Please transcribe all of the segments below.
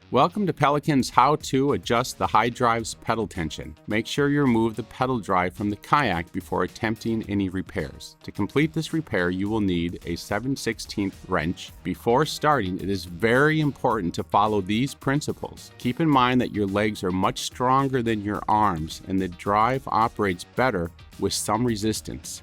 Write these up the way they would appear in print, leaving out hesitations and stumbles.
Welcome to Pelican's How to Adjust the HyDryve's pedal tension. Make sure you remove the pedal drive from the Kayak before attempting any repairs. To complete this repair, you will need a 7/16 wrench. Before starting, it is very important to follow these principles. Keep in mind that your legs are much stronger than your arms, and the drive operates better with some resistance.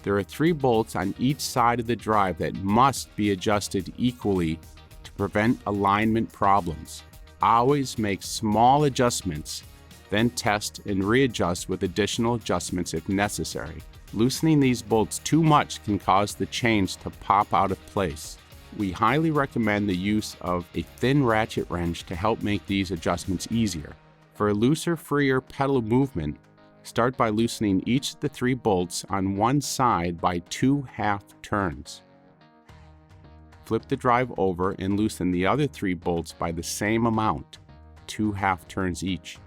There are 3 bolts on each side of the drive that must be adjusted equally to prevent alignment problems. Always make small adjustments, then test and readjust with additional adjustments if necessary. Loosening these bolts too much can cause the chains to pop out of place. We highly recommend the use of a thin ratchet wrench to help make these adjustments easier. For a looser, freer pedal movement, start by loosening each of the 3 bolts on one side by 2 half turns. Flip the drive over and loosen the other 3 bolts by the same amount, 2 half turns each.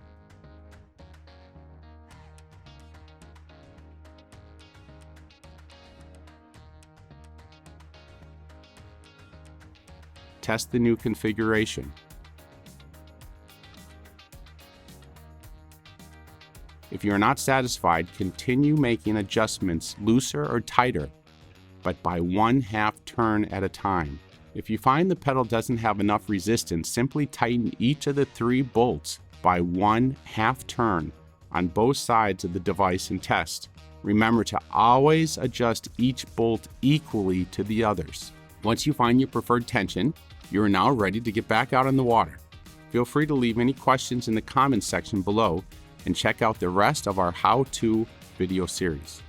Test the new configuration. If you are not satisfied, continue making adjustments looser or tighter, but by 1 half turn at a time. If you find the pedal doesn't have enough resistance, simply tighten each of the 3 bolts by 1 half turn on both sides of the device and test. Remember to always adjust each bolt equally to the others. Once you find your preferred tension, you are now ready to get back out on the water. Feel free to leave any questions in the comments section below and check out the rest of our how-to video series.